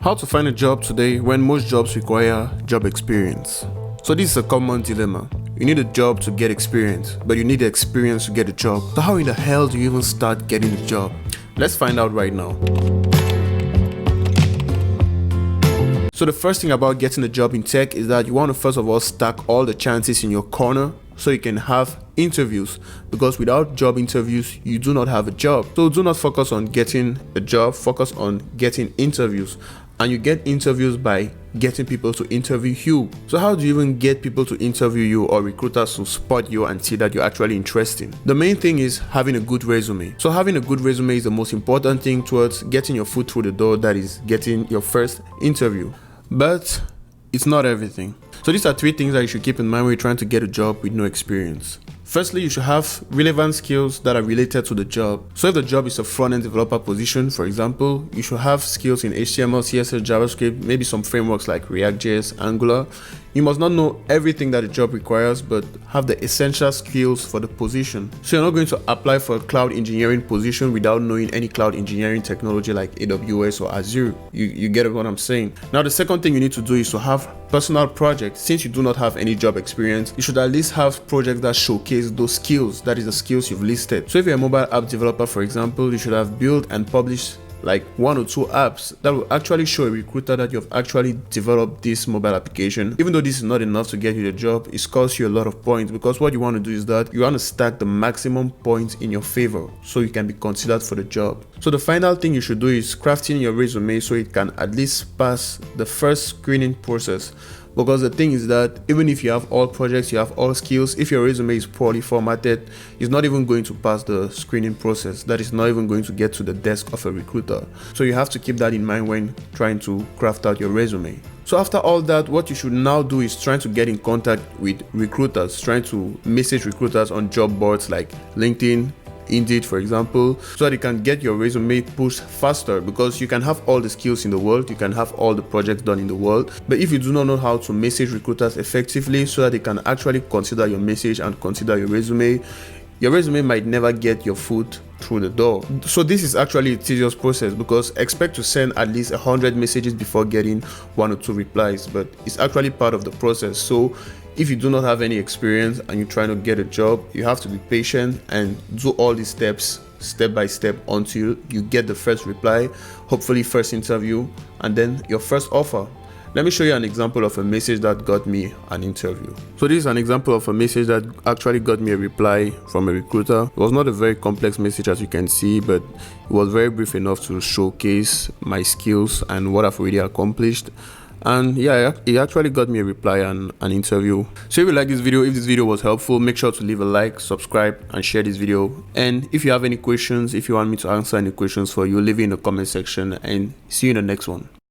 How to find a job today when most jobs require job experience. So this is a common dilemma. You need a job to get experience, but you need the experience to get a job. So how in the hell do you even start getting a job? Let's find out right now. So the first thing about getting a job in tech is that you want to first of all stack all the chances in your corner so you can have interviews, because without job interviews you do not have a job. So do not focus on getting a job, focus on getting interviews. And you get interviews by getting people to interview you. So how do you even get people to interview you or recruiters to spot you and see that you're actually interesting? The main thing is having a good resume. So having a good resume is the most important thing towards getting your foot through the door, that is getting your first interview. But it's not everything. So these are three things that you should keep in mind when you're trying to get a job with no experience. Firstly, you should have relevant skills that are related to the job. So if the job is a front-end developer position, for example, you should have skills in HTML, CSS, JavaScript, maybe some frameworks like React.js, Angular. You must not know everything that the job requires, but have the essential skills for the position. So you're not going to apply for a cloud engineering position without knowing any cloud engineering technology like AWS or Azure. You get what I'm saying? Now, the second thing you need to do is to have personal projects. Since you do not have any job experience, you should at least have projects that showcase those skills, that is the skills you've listed. So if you're a mobile app developer, for example, you should have built and published like 1 or 2 apps that will actually show a recruiter that you've actually developed this mobile application. Even though this is not enough to get you the job, it scores you a lot of points, because what you want to do is that you want to stack the maximum points in your favor so you can be considered for the job. So the final thing you should do is crafting your resume so it can at least pass the first screening process. Because the thing is that even if you have all projects, you have all skills, if your resume is poorly formatted, it's not even going to pass the screening process. That is not even going to get to the desk of a recruiter. So you have to keep that in mind when trying to craft out your resume. So after all that, what you should now do is trying to get in contact with recruiters, trying to message recruiters on job boards like LinkedIn, Indeed, for example, so that you can get your resume pushed faster, because you can have all the skills in the world, you can have all the projects done in the world, but if you do not know how to message recruiters effectively so that they can actually consider your message and consider your resume might never get your foot through the door. So this is actually a tedious process, because expect to send at least 100 messages before getting 1 or 2 replies, but it's actually part of the process. So if you do not have any experience and you're trying to get a job, you have to be patient and do all these steps step by step until you get the first reply, hopefully first interview, and then your first offer. Let me show you an example of a message that got me an interview. So this is an example of a message that actually got me a reply from a recruiter. It was not a very complex message, as you can see, but it was very brief enough to showcase my skills and what I've already accomplished. And yeah, it actually got me a reply and an interview. So if you like this video, if this video was helpful, make sure to leave a like, subscribe, and share this video. And if you have any questions, if you want me to answer any questions for you, leave it in the comment section, and see you in the next one.